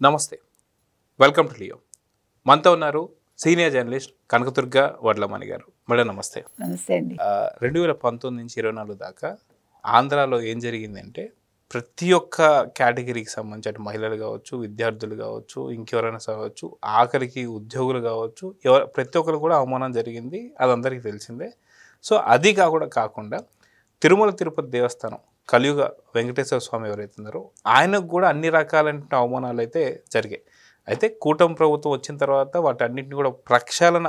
నమస్తే, welcome to Leo. మనతో ఉన్నారు సీనియర్ జర్నలిస్ట్ కనకదుర్గ వడ్లమణి గారు. మేడం నమస్తే. నమస్తే అండి. 2019 నుంచి 24 దాకా ఆంధ్రాలో ఏం జరిగిందంటే ప్రతి ఒక్క కేటగిరీకి సంబంధించి అటు మహిళలు కావచ్చు, విద్యార్థులు కావచ్చు, ఇంకెవరైనా కావచ్చు, ఆఖరికి ఉద్యోగులు కావచ్చు, ప్రతి ఒక్కరు కూడా అవమానం జరిగింది. అది అందరికీ తెలిసిందే. సో అది కాకుండా తిరుమల తిరుపతి దేవస్థానం కలియుగ వెంకటేశ్వర స్వామి ఎవరైతే ఉన్నారో ఆయనకు కూడా అన్ని రకాలైన అవమానాలు అయితే జరిగాయి. అయితే కూటమి ప్రభుత్వం వచ్చిన తర్వాత వాటన్నింటిని కూడా ప్రక్షాళన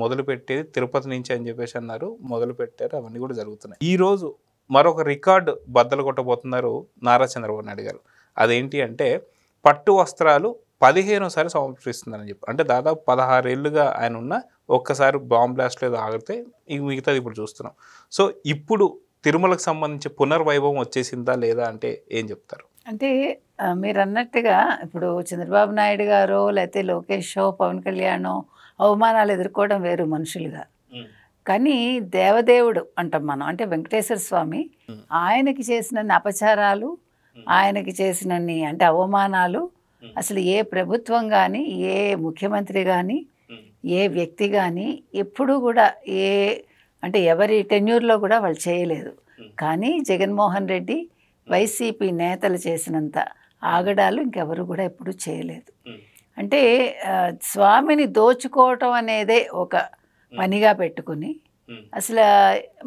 మొదలుపెట్టేది తిరుపతి నుంచి అని చెప్పేసి అన్నారు. మొదలుపెట్టారు, అవన్నీ కూడా జరుగుతున్నాయి. ఈరోజు మరొక రికార్డు బద్దలు కొట్టబోతున్నారు నారా చంద్రబాబు నాయుడు గారు. అదేంటి అంటే పట్టు వస్త్రాలు 15సారి సమర్పిస్తుందని చెప్పి, అంటే దాదాపు 16 ఏళ్ళుగా ఆయన ఉన్న ఒక్కసారి బాంబ్ బ్లాస్ట్ లేదు ఆగితే ఇక మిగతాది ఇప్పుడు చూస్తున్నాం. సో ఇప్పుడు తిరుమలకు సంబంధించి పునర్వైభవం వచ్చేసిందా లేదా అంటే ఏం చెప్తారు? అంటే మీరు అన్నట్టుగా ఇప్పుడు చంద్రబాబు నాయుడు గారో లేకపోతే లోకేషో పవన్ కళ్యాణో అవమానాలు ఎదుర్కోవడం వేరు మనుషులుగా. కానీ దేవదేవుడు అంటాం మనం, అంటే వెంకటేశ్వర స్వామి ఆయనకి చేసినన్ని అపచారాలు, ఆయనకి చేసినన్ని అంటే అవమానాలు అసలు ఏ ప్రభుత్వం కానీ, ఏ ముఖ్యమంత్రి కానీ, ఏ వ్యక్తి కానీ ఎప్పుడూ కూడా అంటే ఎవరి టెన్యూర్లో కూడా వాళ్ళు చేయలేదు. కానీ జగన్మోహన్ రెడ్డి వైసీపీ నేతలు చేసినంత ఆగడాలు ఇంకెవరు కూడా ఎప్పుడూ చేయలేదు. అంటే స్వామిని దోచుకోవటం అనేదే ఒక పనిగా పెట్టుకుని అసలు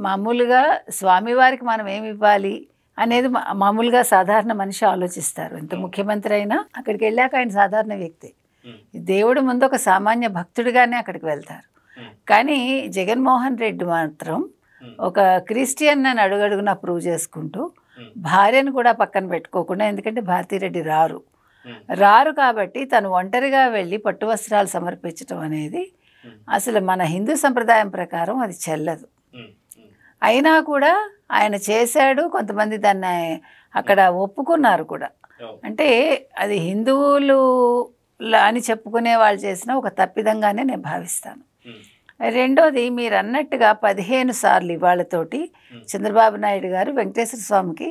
మామూలుగా స్వామివారికి మనం ఏమి ఇవ్వాలి అనేది మామూలుగా సాధారణ మనిషి ఆలోచిస్తారు. ఎంత ముఖ్యమంత్రి అయినా అక్కడికి వెళ్ళాక ఆయన సాధారణ వ్యక్తి, దేవుడు ముందు ఒక సామాన్య భక్తుడిగానే అక్కడికి వెళ్తారు. కానీ జగన్మోహన్ రెడ్డి మాత్రం ఒక క్రిస్టియన్ అని అడుగడుగునా ప్రూవ్ చేసుకుంటూ భార్యను కూడా పక్కన పెట్టుకోకుండా, ఎందుకంటే భారతీరెడ్డి రారు కాబట్టి తను ఒంటరిగా వెళ్ళి పట్టు వస్త్రాలు సమర్పించడం అనేది అసలు మన హిందూ సంప్రదాయం ప్రకారం అది చెల్లదు. అయినా కూడా ఆయన చేశాడు, కొంతమంది దాన్ని అక్కడ ఒప్పుకున్నారు కూడా. అంటే అది హిందువులు అని చెప్పుకునే వాళ్ళు చేసిన ఒక తప్పిదంగానే నేను భావిస్తాను. రెండోది మీరు అన్నట్టుగా 15 సార్లు ఇవాళతోటి చంద్రబాబు నాయుడు గారు వెంకటేశ్వర స్వామికి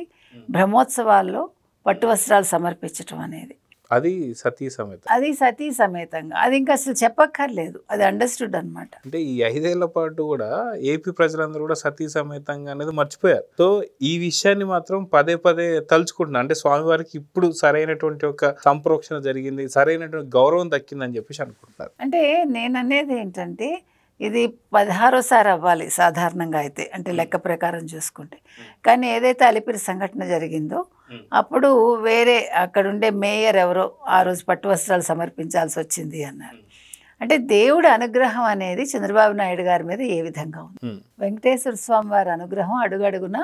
బ్రహ్మోత్సవాల్లో పట్టు వస్త్రాలు సమర్పించటం అనేది అది సతీ సమేతంగా అది ఇంకా అసలు చెప్పక్కర్లేదు, అది అండర్స్టూడ్ అనమాట. అంటే ఈ 5 ఏళ్ల పాటు కూడా ఏపీ ప్రజలందరూ కూడా సతీ సమేతంగా అనేది మర్చిపోయారు. సో ఈ విషయాన్ని మాత్రం పదే తలుచుకుంటున్నారు. అంటే స్వామివారికి ఇప్పుడు సరైనటువంటి ఒక సంప్రోక్షణ జరిగింది, సరైనటువంటి గౌరవం దక్కిందని చెప్పేసి అనుకుంటున్నారు. అంటే నేను అనేది ఏంటంటే ఇది 16సారి అవ్వాలి సాధారణంగా అయితే, అంటే లెక్క ప్రకారం చూసుకుంటే. కానీ ఏదైతే అలిపిరి సంఘటన జరిగిందో అప్పుడు వేరే అక్కడుండే మేయర్ ఎవరో ఆ రోజు పట్టు వస్త్రాలు సమర్పించాల్సి వచ్చింది అన్నారు. అంటే దేవుడి అనుగ్రహం అనేది చంద్రబాబు నాయుడు గారి మీద ఏ విధంగా ఉంది, వెంకటేశ్వర స్వామి వారి అనుగ్రహం అడుగడుగున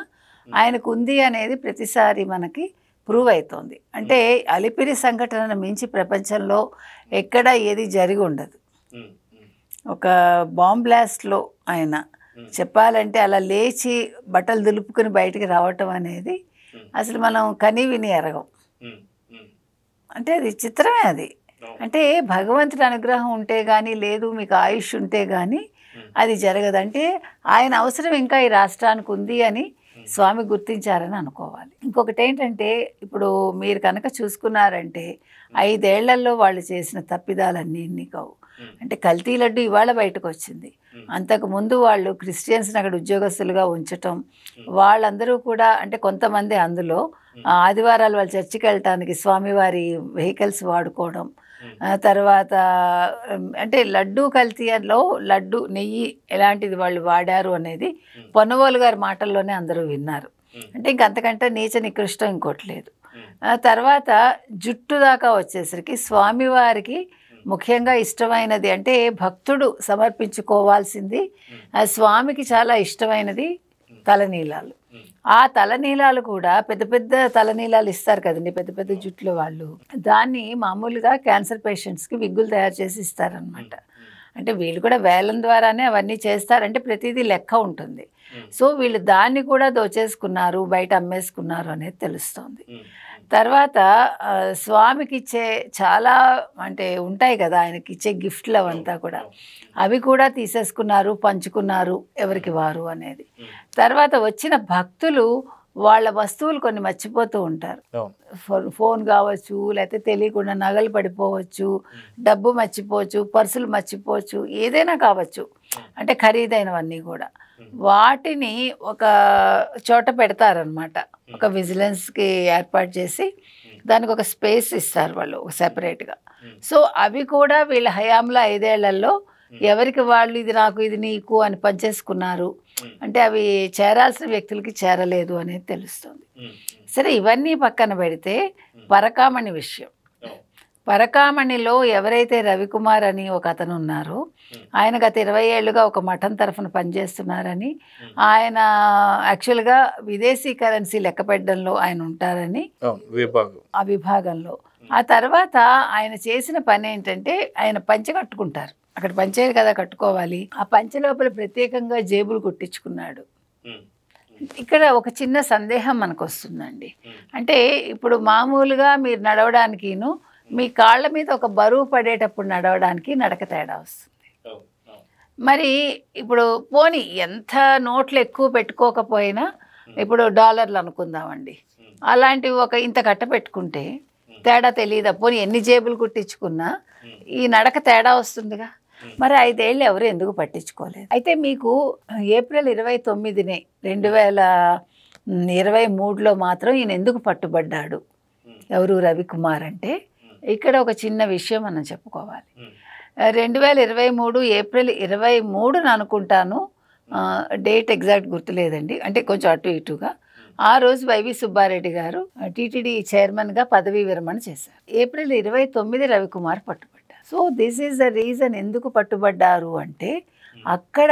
ఆయనకు ఉంది అనేది ప్రతిసారి మనకి ప్రూవ్ అవుతోంది. అంటే అలిపిరి సంఘటనను మించి ప్రపంచంలో ఎక్కడ ఏది జరిగి ఉండదు. ఒక బాంబ్ బ్లాస్ట్లో ఆయన చెప్పాలంటే అలా లేచి బట్టలు దులుపుకుని బయటికి రావటం అనేది అసలు మనం కని విని ఎరగం. అంటే అది చిత్రమే అది. అంటే భగవంతుడి అనుగ్రహం ఉంటే కానీ, లేదు మీకు ఆయుష్ ఉంటే కానీ అది జరగదు. అంటే ఆయన అవసరం ఇంకా ఈ రాష్ట్రానికి ఉంది అని స్వామి గుర్తించారని అనుకోవాలి. ఇంకొకటి ఏంటంటే ఇప్పుడు మీరు కనుక చూసుకున్నారంటే 5 ఏళ్లలో వాళ్ళు చేసిన తప్పిదాలన్నీ కావు. అంటే కల్తీ లడ్డు ఇవాళ బయటకు వచ్చింది. అంతకుముందు వాళ్ళు క్రిస్టియన్స్ని అక్కడ ఉద్యోగస్తులుగా ఉంచటం, వాళ్ళందరూ కూడా అంటే కొంతమంది అందులో ఆదివారాలు వాళ్ళు చర్చికి వెళ్ళటానికి స్వామివారి వెహికల్స్ వాడుకోవడం, తర్వాత అంటే లడ్డు కల్తీలో లడ్డు నెయ్యి ఎలాంటిది వాళ్ళు వాడారు అనేది పొన్నవోలు గారి మాటల్లోనే అందరూ విన్నారు. అంటే ఇంకంతకంటే నీచ నికృష్టం ఇంకోటి లేదు. తర్వాత జుట్టు దాకా వచ్చేసరికి స్వామివారికి ముఖ్యంగా ఇష్టమైనది అంటే భక్తుడు సమర్పించుకోవాల్సింది, స్వామికి చాలా ఇష్టమైనది తలనీలాలు. ఆ తలనీలాలు కూడా పెద్ద తలనీలాలు ఇస్తారు కదండి పెద్ద జుట్లు వాళ్ళు, దాన్ని మామూలుగా క్యాన్సర్ పేషెంట్స్కి విగ్గులు తయారు చేసి ఇస్తారనమాట. అంటే వీళ్ళు కూడా వేలం ద్వారానే అవన్నీ చేస్తారంటే ప్రతిదీ లెక్క ఉంటుంది. సో వీళ్ళు దాన్ని కూడా దోచేసుకున్నారు, బయట అమ్మేసుకున్నారు అనేది తెలుస్తోంది. తర్వాత స్వామికి ఇచ్చే చాలా అంటే ఉంటాయి కదా, ఆయనకి ఇచ్చే గిఫ్ట్లు అవంతా కూడా అవి కూడా తీసేసుకున్నారు, పంచుకున్నారు ఎవరికి వారు అనేది. తర్వాత వచ్చిన భక్తులు వాళ్ళ వస్తువులు కొన్ని మర్చిపోతూ ఉంటారు. ఫోన్ కావచ్చు, లేకపోతే తెలియకుండా నగలు పడిపోవచ్చు, డబ్బు మర్చిపోవచ్చు, పర్సులు మర్చిపోవచ్చు, ఏదైనా కావచ్చు. అంటే ఖరీదైనవన్నీ కూడా వాటిని ఒక చోట పెడతారనమాట. ఒక విజిలెన్స్కి ఏర్పాటు చేసి దానికి ఒక స్పేస్ ఇస్తారు వాళ్ళు సెపరేట్గా. సో అవి కూడా వీళ్ళ హయాంలో 5 ఏళ్లలో ఎవరికి వాళ్ళు ఇది నాకు ఇది నీకు అని పనిచేసుకున్నారు అంటే అవి చేరాల్సిన వ్యక్తులకి చేరలేదు అనేది తెలుస్తుంది. సరే, ఇవన్నీ పక్కన పెడితే పరకామణి విషయం. పరకామణిలో ఎవరైతే రవికుమార్ అని ఒక అతను ఉన్నారో ఆయన గత 20 ఏళ్ళుగా ఒక మఠం తరఫున పనిచేస్తున్నారని, ఆయన యాక్చువల్గా విదేశీ కరెన్సీ లెక్క పెట్టడంలో ఆయన ఉంటారని ఆ విభాగంలో. ఆ తర్వాత ఆయన చేసిన పని ఏంటంటే ఆయన పంచె కట్టుకుంటారు. అక్కడ పంచే కదా కట్టుకోవాలి. ఆ పంచె లోపల ప్రత్యేకంగా జేబులు కుట్టించుకున్నాడు. ఇక్కడ ఒక చిన్న సందేహం మనకు వస్తుందండి. అంటే ఇప్పుడు మామూలుగా మీరు నడవడానికిను మీ కాళ్ళ మీద ఒక బరువు పడేటప్పుడు నడవడానికి నడక తేడా వస్తుంది. మరి ఇప్పుడు పోనీ ఎంత నోట్లు ఎక్కువ పెట్టుకోకపోయినా ఇప్పుడు డాలర్లు అనుకుందామండి, అలాంటివి ఒక ఇంత కట్ట పెట్టుకుంటే తేడా తెలియదా? పోనీ ఎన్ని జేబులు కుట్టించుకున్నా ఈ నడక తేడా వస్తుందిగా. మరి 5 ఏళ్ళు ఎవరు ఎందుకు పట్టించుకోలేదు? అయితే మీకు ఏప్రిల్ 29నే 2023లో మాత్రం ఈయన ఎందుకు పట్టుబడ్డాడు? ఎవరు? రవికుమార్. అంటే ఇక్కడ ఒక చిన్న విషయం మనం చెప్పుకోవాలి. 2023 ఏప్రిల్ 23 అనుకుంటాను, డేట్ ఎగ్జాక్ట్ గుర్తులేదండి, అంటే కొంచెం అటు ఇటుగా. ఆ రోజు వైవి సుబ్బారెడ్డి గారు టీటీడీ చైర్మన్గా పదవీ విరమణ చేశారు. ఏప్రిల్ 29 రవికుమార్ పట్టుబడ్డారు. So this is the reason ఎందుకు పట్టుబడ్డారు అంటే అక్కడ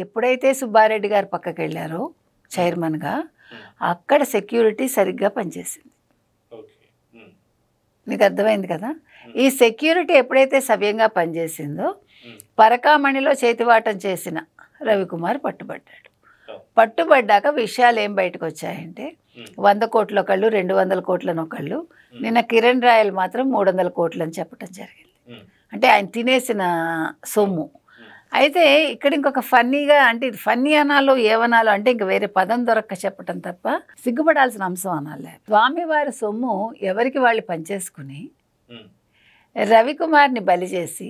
ఎప్పుడైతే సుబ్బారెడ్డి గారు పక్కకి వెళ్ళారో చైర్మన్గా అక్కడ సెక్యూరిటీ సరిగ్గా పనిచేసింది. మీకు అర్థమైంది కదా? ఈ సెక్యూరిటీ ఎప్పుడైతే సవ్యంగా పనిచేసిందో పరకామణిలో చేతివాటం చేసిన రవికుమార్ పట్టుబడ్డాడు. పట్టుబడ్డాక విషయాలు ఏం బయటకు వచ్చాయంటే 100 కోట్ల ఒకళ్ళు, 200 కోట్లను ఒకళ్ళు, నిన్న కిరణ్ రాయల్ మాత్రం 300 కోట్లు అని చెప్పడం జరిగింది. అంటే ఆయన తినేసిన సొమ్ము. అయితే ఇక్కడ ఇంకొక ఫన్నీగా, అంటే ఇది ఫన్నీ అనాలో ఏమనాలో అంటే ఇంక వేరే పదం దొరక్క చెప్పటం తప్ప సిగ్గుపడాల్సిన అంశం అనాలి. స్వామివారి సొమ్ము ఎవరికి వాళ్ళు పనిచేసుకుని రవికుమార్ని బలి చేసి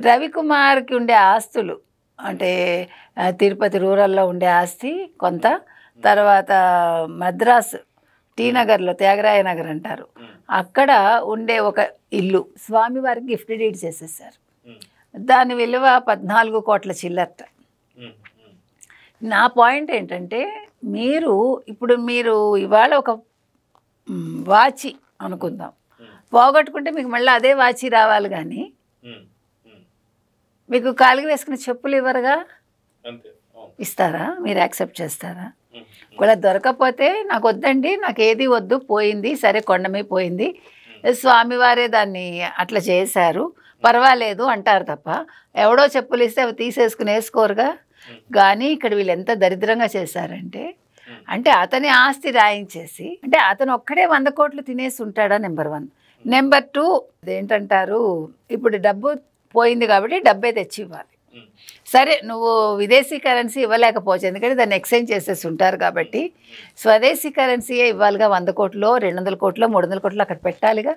రవికుమార్కి ఉండే ఆస్తులు అంటే తిరుపతి రూరల్లో ఉండే ఆస్తి కొంత, తర్వాత మద్రాసు టీ నగర్లో త్యాగరాయ నగర్ అంటారు అక్కడ ఉండే ఒక ఇల్లు స్వామివారికి గిఫ్ట్ డీడ్ చేసేసారు. దాని విలువ 14 కోట్ల చిల్లర్ట. నా పాయింట్ ఏంటంటే మీరు ఇవాళ ఒక వాచి అనుకుందాం, పోగొట్టుకుంటే మీకు మళ్ళీ అదే వాచి రావాలి, కానీ మీకు కాలికి వేసుకునే చెప్పులు ఇవ్వరుగా. ఇస్తారా? మీరు యాక్సెప్ట్ చేస్తారా? కూడా దొరకపోతే నాకు వద్దండి, నాకు ఏది వద్దు, పోయింది సరే, కొండమే పోయింది, స్వామివారే దాన్ని అట్లా చేశారు పర్వాలేదు అంటారు తప్ప ఎవడో చెప్పులు ఇస్తే అవి తీసేసుకుని వేసుకోరుగా. కానీ ఇక్కడ వీళ్ళు ఎంత దరిద్రంగా చేశారంటే, అంటే అతని ఆస్తి రాయించేసి, అంటే అతను ఒక్కడే 100 కోట్లు తినేసి ఉంటాడా? నెంబర్ 1. నెంబర్ 2 అదేంటంటారు, ఇప్పుడు డబ్బు పోయింది కాబట్టి డబ్బే తెచ్చి ఇవ్వాలి. సరే, నువ్వు విదేశీ కరెన్సీ ఇవ్వలేకపోవచ్చు, ఎందుకంటే దాన్ని ఎక్స్చేంజ్ చేసేసి ఉంటారు కాబట్టి స్వదేశీ కరెన్సీయే ఇవ్వాలిగా. 100 కోట్లు, 200 కోట్లు, 300 కోట్లు అక్కడ పెట్టాలిగా.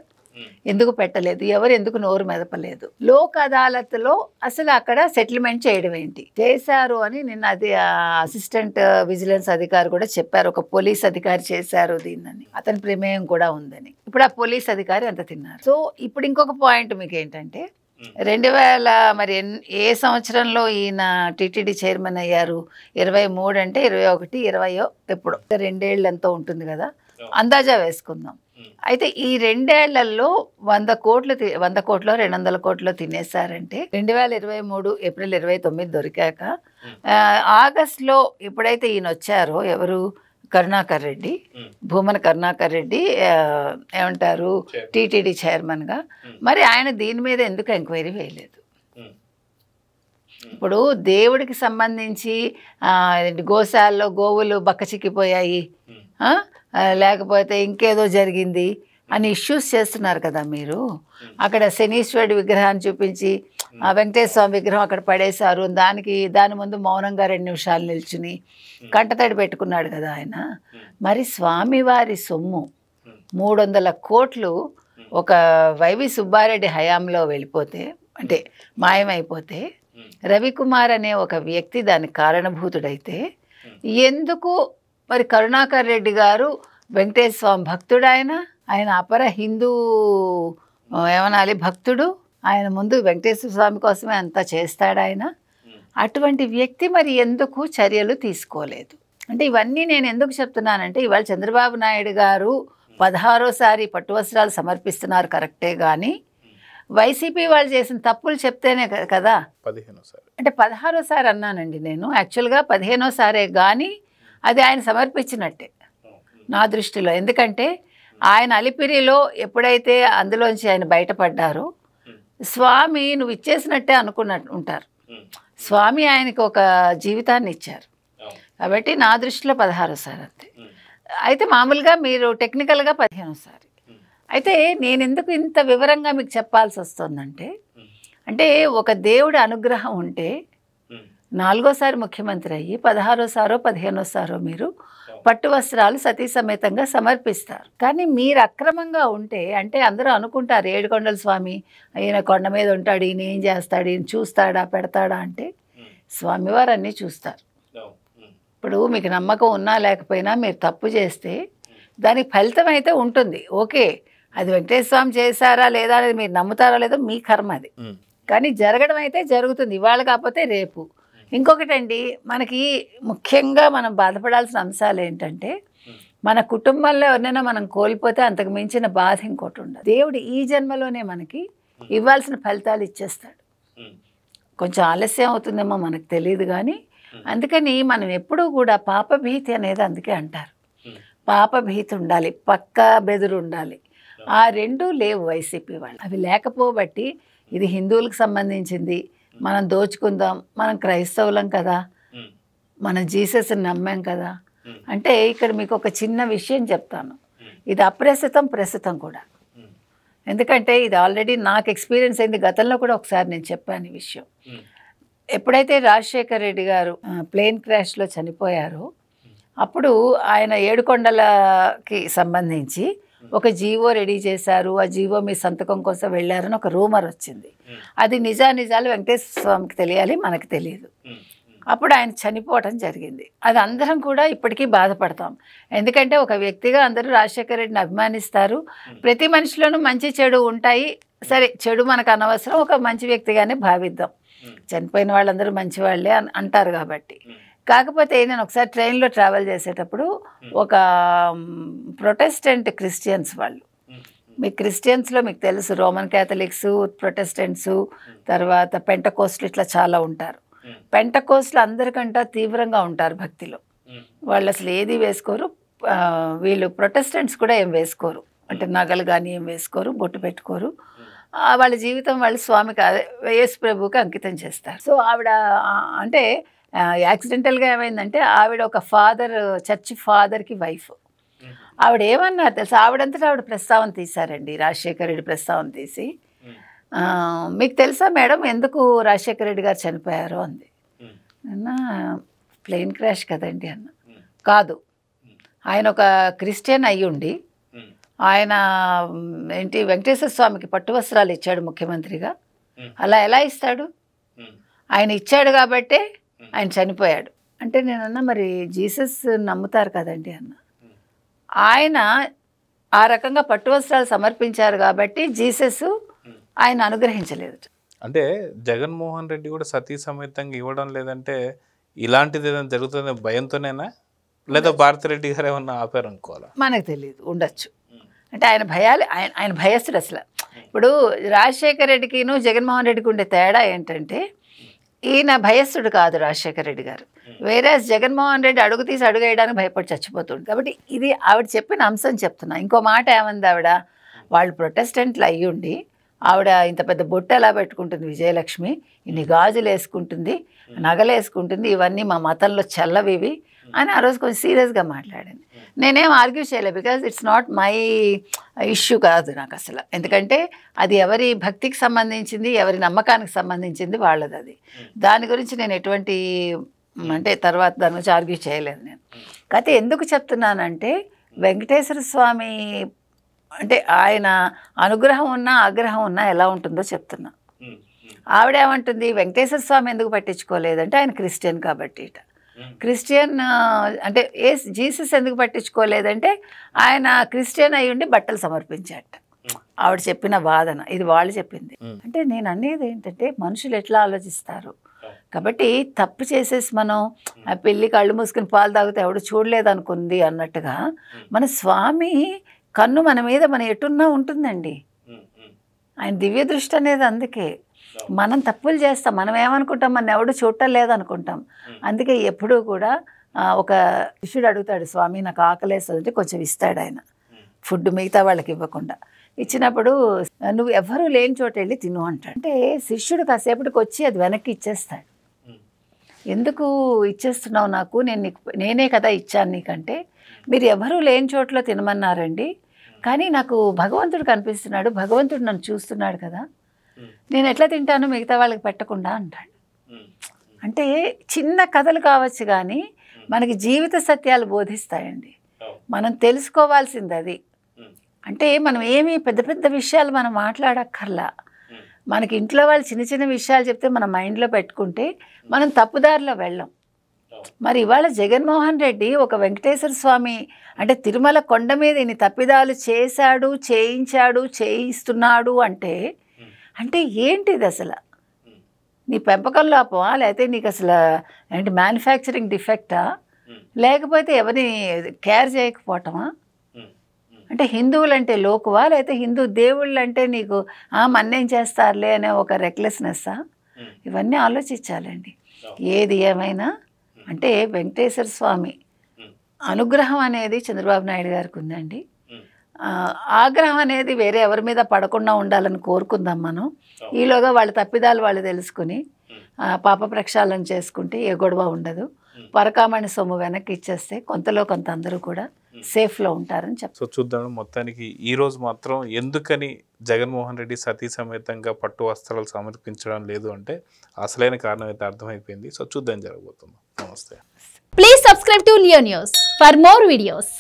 ఎందుకు పెట్టలేదు? ఎవరు ఎందుకు నోరు మెదపలేదు? లోక్ అదాలత్లో అసలు అక్కడ సెటిల్మెంట్ చేయడం ఏంటి చేశారు అని నిన్న అది అసిస్టెంట్ విజిలెన్స్ అధికారి కూడా చెప్పారు. ఒక పోలీస్ అధికారి చేశారు దీన్ని, అతని ప్రమేయం కూడా ఉందని. ఇప్పుడు ఆ పోలీస్ అధికారి అంత తిన్నారు. సో ఇప్పుడు ఇంకొక పాయింట్ మీకు ఏంటంటే, 2000 మరి ఏ సంవత్సరంలో ఈయన టీటీడీ చైర్మన్ అయ్యారు? 23 అంటే 21, 20 ఎప్పుడు 2 ఏళ్ళు ఎంతో ఉంటుంది కదా, అందాజా వేసుకుందాం. అయితే ఈ 2 ఏళ్లలో 100 కోట్లు 200 కోట్లు తినేశారంటే 2023 ఏప్రిల్ 29 దొరికాక ఆగస్టులో ఎప్పుడైతే ఈయన వచ్చారో, ఎవరు? కరుణాకర్ రెడ్డి, భూమన కరుణాకర్ రెడ్డి ఏమంటారు టీటీడీ చైర్మన్గా, మరి ఆయన దీని మీద ఎందుకు ఎంక్వైరీ వేయలేదు? ఇప్పుడు దేవుడికి సంబంధించి గోశాలలో గోవులు బక్కచిక్కిపోయాయి, లేకపోతే ఇంకేదో జరిగింది, అని ఇష్యూస్ చేస్తున్నారు కదా మీరు. అక్కడ శనీశ్వరుడి విగ్రహాన్ని చూపించి ఆ వెంకటేశ్వర స్వామి విగ్రహం అక్కడ పడేశారు, దాని ముందు మౌనంగా 2 నిమిషాలు నిల్చుని కంటతడి పెట్టుకున్నాడు కదా ఆయన. మరి స్వామివారి సొమ్ము 300 కోట్లు ఒక వైవి సుబ్బారెడ్డి హయాంలో వెళ్ళిపోతే, అంటే మాయమైపోతే, రవికుమార్ అనే ఒక వ్యక్తి దానికి కారణభూతుడైతే, ఎందుకు మరి కరుణాకర్ రెడ్డి గారు వెంకటేశ్వర స్వామి భక్తుడు, ఆయన అపర హిందూ ఏమనాలి భక్తుడు, ఆయన ముందు వెంకటేశ్వర స్వామి కోసమే అంతా చేస్తాడు ఆయన. అటువంటి వ్యక్తి మరి ఎందుకు చర్యలు తీసుకోలేదు? అంటే ఇవన్నీ నేను ఎందుకు చెప్తున్నానంటే, ఇవాళ చంద్రబాబు నాయుడు గారు 16సారి పట్టు వస్త్రాలు సమర్పిస్తున్నారు కరెక్టే, కానీ వైసీపీ వాళ్ళు చేసిన తప్పులు చెప్తేనే కదా. 15సారి అంటే 16సారి అన్నానండి నేను, యాక్చువల్గా 15సారే, కానీ అది ఆయన సమర్పించినట్టే నా దృష్టిలో. ఎందుకంటే ఆయన అలిపిరిలో ఎప్పుడైతే అందులోంచి ఆయన బయటపడ్డారో, స్వామి నువ్వు ఇచ్చేసినట్టే అనుకున్నట్టు ఉంటారు. స్వామి ఆయనకి ఒక జీవితాన్ని ఇచ్చారు కాబట్టి నా దృష్టిలో 16సారి అంతే. అయితే మామూలుగా మీరు టెక్నికల్గా 15సారి. అయితే నేను ఎందుకు ఇంత వివరంగా మీకు చెప్పాల్సి వస్తుందంటే, అంటే ఒక దేవుడి అనుగ్రహం ఉంటే 4వసారి ముఖ్యమంత్రి అయ్యి 16సారో 15సారో మీరు పట్టు వస్త్రాలు సతీ సమేతంగా సమర్పిస్తారు. కానీ మీరు అక్రమంగా ఉంటే, అంటే అందరూ అనుకుంటారు ఏడుకొండల స్వామి ఈయన కొండ మీద ఉంటాడు, ఈయన ఏం చేస్తాడు, ఈయన చూస్తాడా పెడతాడా అంటే, స్వామివారు అన్నీ చూస్తారు. ఇప్పుడు మీకు నమ్మకం ఉన్నా లేకపోయినా మీరు తప్పు చేస్తే దానికి ఫలితం అయితే ఉంటుంది. ఓకే, అది వెంకటేశ్వర స్వామి చేశారా లేదా అనేది మీరు నమ్ముతారా లేదో మీ కర్మ అది, కానీ జరగడం అయితే జరుగుతుంది, ఇవాళ కాకపోతే రేపు. ఇంకొకటండి, మనకి ముఖ్యంగా మనం బాధపడాల్సిన అంశాలు ఏంటంటే, మన కుటుంబంలో ఎవరినైనా మనం కోల్పోతే అంతకు మించిన బాధ ఇంకోటి ఉండదు. దేవుడు ఈ జన్మలోనే మనకి ఇవ్వాల్సిన ఫలితాలు ఇచ్చేస్తాడు. కొంచెం ఆలస్యం అవుతుందేమో మనకు తెలియదు, కానీ అందుకని మనం ఎప్పుడూ కూడా పాపభీతి అనేది అందుకే అంటారు. పాపభీతి ఉండాలి, పక్కా బెదురు ఉండాలి. ఆ రెండూ లేవు వైసీపీ వాళ్ళు. అవి లేకపోబట్టి ఇది హిందువులకు సంబంధించింది, మనం దోచుకుందాం, మనం క్రైస్తవులం కదా, మనం జీసస్ని నమ్మాం కదా అంటే, ఇక్కడ మీకు ఒక చిన్న విషయం చెప్తాను. ఇది అప్రస్తుతం ప్రస్తుతం కూడా, ఎందుకంటే ఇది ఆల్రెడీ నాకు ఎక్స్పీరియన్స్ అయింది. గతంలో కూడా ఒకసారి నేను చెప్పాను ఈ విషయం. ఎప్పుడైతే రాజశేఖర్ రెడ్డి గారు ప్లేన్ క్రాష్లో చనిపోయారో, అప్పుడు ఆయన ఏడుకొండలకి సంబంధించి ఒక జీవో రెడీ చేశారు. ఆ జీవో మీ సంతకం కోసం వెళ్ళారని ఒక రూమర్ వచ్చింది. అది నిజాలు వెంకటేశ్వర స్వామికి తెలియాలి, మనకు తెలియదు. అప్పుడు ఆయన చనిపోవటం జరిగింది. అది అందరం కూడా ఇప్పటికీ బాధపడతాం. ఎందుకంటే ఒక వ్యక్తిగా అందరూ రాజశేఖర రెడ్డిని అభిమానిస్తారు. ప్రతి మనిషిలోనూ మంచి చెడు ఉంటాయి. సరే, చెడు మనకు అనవసరం, ఒక మంచి వ్యక్తిగానే భావిద్దాం. చనిపోయిన వాళ్ళందరూ మంచి వాళ్ళే అంటారు కాబట్టి. కాకపోతే నేను ఒకసారి ట్రైన్లో ట్రావెల్ చేసేటప్పుడు ఒక ప్రొటెస్టెంట్ క్రిస్టియన్స్ వాళ్ళు, మీ క్రిస్టియన్స్లో మీకు తెలుసు రోమన్ క్యాథలిక్స్, ప్రొటెస్టెంట్స్, తర్వాత పెంటకోస్ట్లు, ఇట్లా చాలా ఉంటారు. పెంటకోస్ట్లు అందరికంటే తీవ్రంగా ఉంటారు భక్తిలో. వాళ్ళు అసలు ఏది వేసుకోరు. వీళ్ళు ప్రొటెస్టెంట్స్ కూడా ఏం వేసుకోరు, అంటే నగలు కానీ ఏం వేసుకోరు, బొట్టు పెట్టుకోరు. వాళ్ళ జీవితం వాళ్ళు స్వామికి, యేసు ప్రభువుకి అంకితం చేస్తారు. సో ఆవిడ అంటే యాక్సిడెంటల్గా ఏమైందంటే, ఆవిడ ఒక చర్చ్ ఫాదర్కి వైఫ్. ఆవిడ ఏమన్నారు తెలుసా, ఆవిడంతటా ఆవిడ ప్రస్తావన తీశారండి, రాజశేఖర రెడ్డి ప్రస్తావన తీసి, మీకు తెలుసా మేడం ఎందుకు రాజశేఖర రెడ్డి గారు చనిపోయారు అంది. అన్న ప్లేన్ క్రాష్ కదండి అన్న. కాదు, ఆయన ఒక క్రిస్టియన్ అయ్యుండి ఆయన ఏంటి వెంకటేశ్వర స్వామికి పట్టు వస్త్రాలు ఇచ్చాడు ముఖ్యమంత్రిగా. అలా ఎలా ఇస్తాడు? ఆయన ఇచ్చాడు కాబట్టే ఆయన చనిపోయాడు. అంటే నేనన్నా మరి జీసస్ నమ్ముతారు కదండి అన్న. ఆయన ఆ రకంగా పట్టు వస్త్రాలు సమర్పించారు కాబట్టి జీసస్ ఆయన అనుగ్రహించలేదు. అంటే జగన్మోహన్ రెడ్డి కూడా సతీ సమేతంగా ఇవ్వడం లేదంటే ఇలాంటిది ఏదైనా జరుగుతుంది భయంతోనేనా, లేదా భారతిరెడ్డి గారు ఏమన్నా ఆపారు అనుకోవాలా? మనకు తెలియదు, ఉండొచ్చు. అంటే ఆయన భయాలు, ఆయన భయస్తుడు అసలు. ఇప్పుడు రాజశేఖర రెడ్డికిను జగన్మోహన్ రెడ్డికి ఉండే తేడా ఏంటంటే, ఈయన భయస్తుడు కాదు రాజశేఖర రెడ్డి గారు, వేరే జగన్మోహన్ రెడ్డి అడుగు తీసి అడుగు వేయడానికి భయపడి చచ్చిపోతుంది. కాబట్టి ఇది ఆవిడ చెప్పిన అంశం చెప్తున్నా. ఇంకో మాట ఏమంది ఆవిడ, వాళ్ళు ప్రొటెస్టెంట్లు అయ్యుండి ఆవిడ ఇంత పెద్ద బొట్టు ఎలా పెట్టుకుంటుంది విజయలక్ష్మి, ఇన్ని గాజులు వేసుకుంటుంది, నగలు వేసుకుంటుంది, ఇవన్నీ మా మతంలో చెల్లవివి అని ఆ రోజు కొంచెం సీరియస్గా మాట్లాడింది. నేనేం ఆర్గ్యూ చేయలేదు, because it's not my issue కాదు నాకు అసలు. ఎందుకంటే అది ఎవరి భక్తికి సంబంధించింది, ఎవరి నమ్మకానికి సంబంధించింది వాళ్ళది. అది దాని గురించి నేను ఎటువంటి అంటే తర్వాత దాని గురించి ఆర్గ్యూ చేయలేదు నేను. కాకపోతే ఎందుకు చెప్తున్నానంటే వెంకటేశ్వర స్వామి అంటే ఆయన అనుగ్రహం ఉన్నా ఆగ్రహం ఉన్నా ఎలా ఉంటుందో చెప్తున్నా. ఆవిడేమంటుంది, వెంకటేశ్వర స్వామి ఎందుకు పట్టించుకోలేదంటే ఆయన క్రిస్టియన్ కాబట్టి ఇట. క్రిస్టియన్ అంటే జీసస్ ఎందుకు పట్టించుకోలేదంటే ఆయన క్రిస్టియన్ అయి ఉండి బట్టలు సమర్పించాట. ఆవిడ చెప్పిన వాదన ఇది, వాళ్ళు చెప్పింది. అంటే నేను అనేది ఏంటంటే మనుషులు ఎట్లా ఆలోచిస్తారు కాబట్టి తప్పు చేసేసి మనం ఆ పెళ్ళి కళ్ళు మూసుకుని పాలు తాగితే ఎవడు చూడలేదు అనుకుంది అన్నట్టుగా మన స్వామి కన్ను మన మీద మన ఎటున్నా ఉంటుందండి. ఆయన దివ్య దృష్టి అనేది అందుకే. మనం తప్పులు చేస్తాం, మనం ఏమనుకుంటాం మన ఎవడు చూడటం లేదనుకుంటాం. అందుకే ఎప్పుడూ కూడా ఒక శిష్యుడు అడుగుతాడు, స్వామి నాకు ఆకలేస్తుంది అంటే కొంచెం ఇస్తాడు ఆయన ఫుడ్, మిగతా వాళ్ళకి ఇవ్వకుండా. ఇచ్చినప్పుడు నువ్వు ఎవరు లేని చోట వెళ్ళి తిను అంటాడు. అంటే శిష్యుడు కాసేపటికి వచ్చి అది వెనక్కి ఇచ్చేస్తాడు. ఎందుకు ఇచ్చేస్తున్నావు నాకు, నేనే కదా ఇచ్చాను నీకంటే, మీరు ఎవరూ లేని చోట్ల తినమన్నారండి, కానీ నాకు భగవంతుడు కనిపిస్తున్నాడు, భగవంతుడు నన్ను చూస్తున్నాడు కదా, నేను ఎట్లా తింటాను మిగతా వాళ్ళకి పెట్టకుండా అంటాడు. అంటే చిన్న కథలు కావచ్చు కానీ మనకి జీవిత సత్యాలు బోధిస్తాయండి. మనం తెలుసుకోవాల్సింది అది. అంటే మనం ఏమీ పెద్ద పెద్ద విషయాలు మనం మాట్లాడక్కర్లా. మనకి ఇంట్లో వాళ్ళు చిన్న చిన్న విషయాలు చెప్తే మన మైండ్లో పెట్టుకుంటే మనం తప్పుదారిలో వెళ్ళం. మరి ఇవాళ జగన్మోహన్ రెడ్డి ఒక వెంకటేశ్వర స్వామి అంటే తిరుమల కొండ మీద ఇన్ని తప్పిదాలు చేశాడు, చేయించాడు, చేయిస్తున్నాడు అంటే అంటే ఏంటిది అసలు? నీ పెంపకం లోపమా, లేకపోతే నీకు అసలు ఏంటి మ్యానుఫ్యాక్చరింగ్ డిఫెక్టా, లేకపోతే ఎవరిని కేర్ చేయకపోవటమా? అంటే హిందువులు అంటే లోకువా, లేకపోతే హిందూ దేవుళ్ళు అంటే నీకు మన్నేం చేస్తారులే అనే ఒక రెక్లెస్నెస్సా? ఇవన్నీ ఆలోచించాలండి. ఏది ఏమైనా అంటే వెంకటేశ్వర స్వామి అనుగ్రహం అనేది చంద్రబాబు నాయుడు గారికి ఉందండి. ఆగ్రహం అనేది వేరే ఎవరి మీద పడకుండా ఉండాలని కోరుకుందాం మనం. ఈలోగా వాళ్ళ తప్పిదాలు వాళ్ళు తెలుసుకుని పాప ప్రక్షాళన చేసుకుంటే ఏ గొడవ ఉండదు. పరకామణి సొమ్ము వెనక్కి ఇచ్చేస్తే కొంతలో కొంత అందరూ కూడా సేఫ్లో ఉంటారని చెప్తారు. సో చూద్దాం మొత్తానికి ఈరోజు మాత్రం ఎందుకని జగన్మోహన్ రెడ్డి సతీ సమేతంగా పట్టు వస్త్రాలు సమర్పించడం లేదు అంటే అసలైన కారణం అయితే అర్థమైపోయింది. సో చూద్దాం జరగబోతుంది. నమస్తే. Please subscribe to Leo news for more videos.